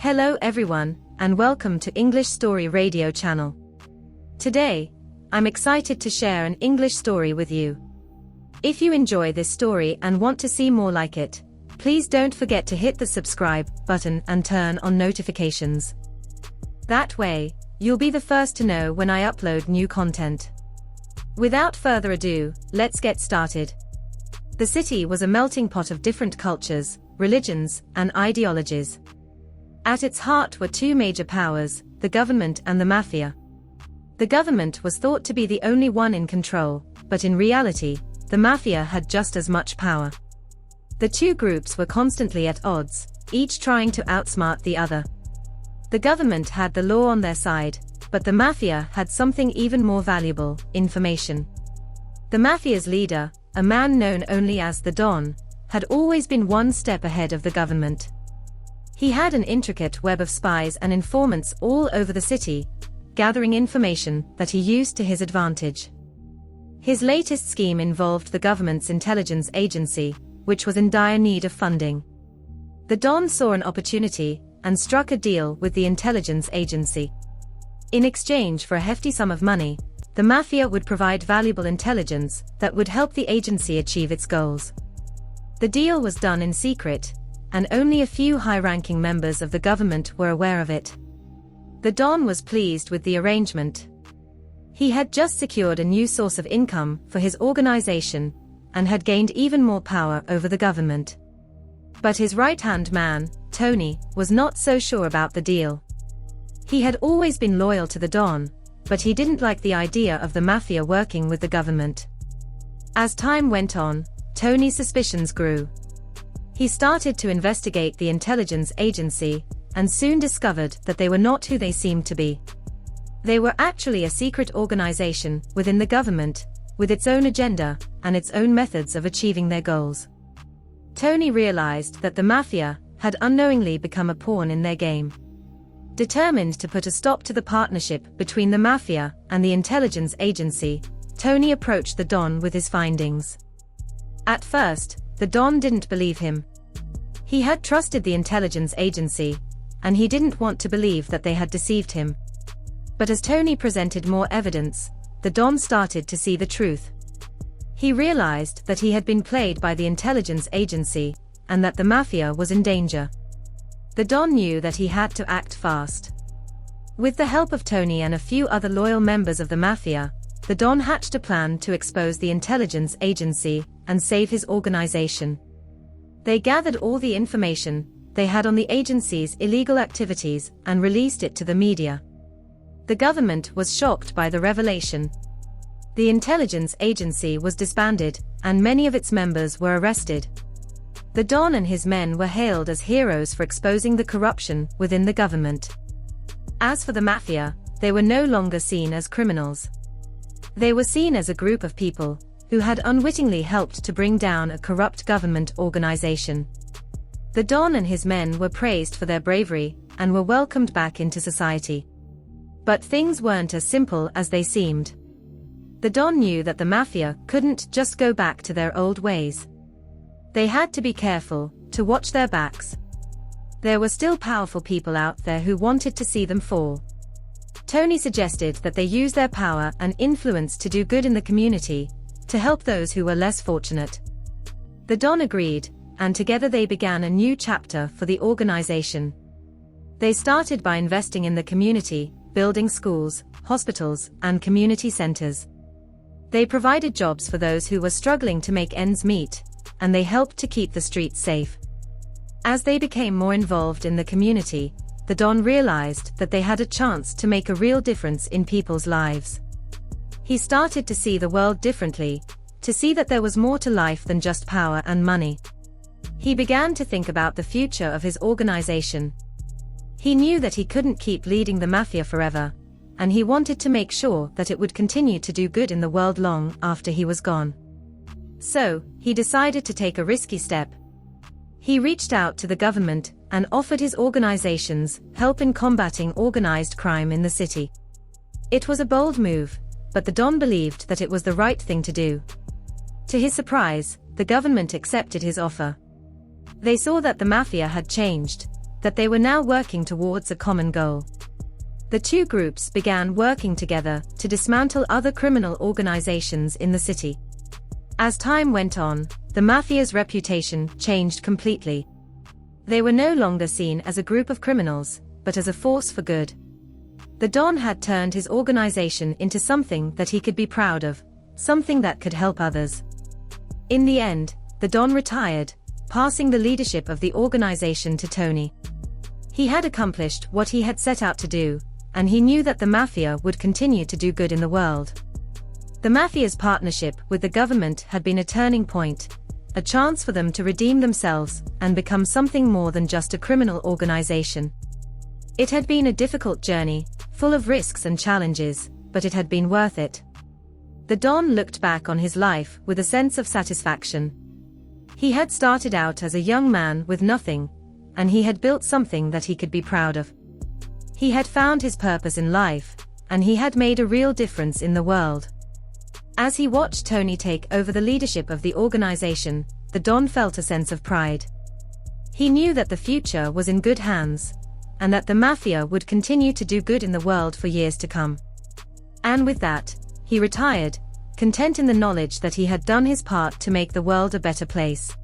Hello everyone, and welcome to English Story Radio channel. Today, I'm excited to share an English story with you. If you enjoy this story and want to see more like it, please don't forget to hit the subscribe button and turn on notifications. That way, you'll be the first to know when I upload new content. Without further ado, let's get started. The city was a melting pot of different cultures, religions, and ideologies. At its heart were two major powers, the government and the mafia. The government was thought to be the only one in control, but in reality, the mafia had just as much power. The two groups were constantly at odds, each trying to outsmart the other. The government had the law on their side, but the mafia had something even more valuable, information. The mafia's leader, a man known only as the Don, had always been one step ahead of the government. He had an intricate web of spies and informants all over the city, gathering information that he used to his advantage. His latest scheme involved the government's intelligence agency, which was in dire need of funding. The Don saw an opportunity and struck a deal with the intelligence agency. In exchange for a hefty sum of money, the mafia would provide valuable intelligence that would help the agency achieve its goals. The deal was done in secret, and only a few high-ranking members of the government were aware of it. The Don was pleased with the arrangement. He had just secured a new source of income for his organization, and had gained even more power over the government. But his right-hand man, Tony, was not so sure about the deal. He had always been loyal to the Don, but he didn't like the idea of the mafia working with the government. As time went on, Tony's suspicions grew. He started to investigate the intelligence agency, and soon discovered that they were not who they seemed to be. They were actually a secret organization within the government, with its own agenda and its own methods of achieving their goals. Tony realized that the mafia had unknowingly become a pawn in their game. Determined to put a stop to the partnership between the mafia and the intelligence agency, Tony approached the Don with his findings. At first, the Don didn't believe him. He had trusted the intelligence agency, and he didn't want to believe that they had deceived him. But as Tony presented more evidence, the Don started to see the truth. He realized that he had been played by the intelligence agency, and that the mafia was in danger. The Don knew that he had to act fast. With the help of Tony and a few other loyal members of the mafia, the Don hatched a plan to expose the intelligence agency and save his organization. They gathered all the information they had on the agency's illegal activities and released it to the media. The government was shocked by the revelation. The intelligence agency was disbanded, and many of its members were arrested. The Don and his men were hailed as heroes for exposing the corruption within the government. As for the mafia, they were no longer seen as criminals. They were seen as a group of people who had unwittingly helped to bring down a corrupt government organization. The Don and his men were praised for their bravery and were welcomed back into society. But things weren't as simple as they seemed. The Don knew that the mafia couldn't just go back to their old ways. They had to be careful, to watch their backs. There were still powerful people out there who wanted to see them fall. Tony suggested that they use their power and influence to do good in the community, to help those who were less fortunate. The Don agreed, and together they began a new chapter for the organization. They started by investing in the community, building schools, hospitals, and community centers. They provided jobs for those who were struggling to make ends meet, and they helped to keep the streets safe. As they became more involved in the community, the Don realized that they had a chance to make a real difference in people's lives. He started to see the world differently, to see that there was more to life than just power and money. He began to think about the future of his organization. He knew that he couldn't keep leading the mafia forever, and he wanted to make sure that it would continue to do good in the world long after he was gone. So, he decided to take a risky step. He reached out to the government and offered his organization's help in combating organized crime in the city. It was a bold move, but the Don believed that it was the right thing to do. To his surprise, the government accepted his offer. They saw that the mafia had changed. that they were now working towards a common goal. The two groups began working together to dismantle other criminal organizations in the city. As time went on, the mafia's reputation changed completely. They were no longer seen as a group of criminals, but as a force for good. The Don had turned his organization into something that he could be proud of, something that could help others. In the end, the Don retired, passing the leadership of the organization to Tony. He had accomplished what he had set out to do, and he knew that the mafia would continue to do good in the world. The mafia's partnership with the government had been a turning point, a chance for them to redeem themselves and become something more than just a criminal organization. It had been a difficult journey, full of risks and challenges, but it had been worth it. The Don looked back on his life with a sense of satisfaction. He had started out as a young man with nothing, and he had built something that he could be proud of. He had found his purpose in life, and he had made a real difference in the world. As he watched Tony take over the leadership of the organization, the Don felt a sense of pride. He knew that the future was in good hands, and that the mafia would continue to do good in the world for years to come. And with that, he retired, content in the knowledge that he had done his part to make the world a better place.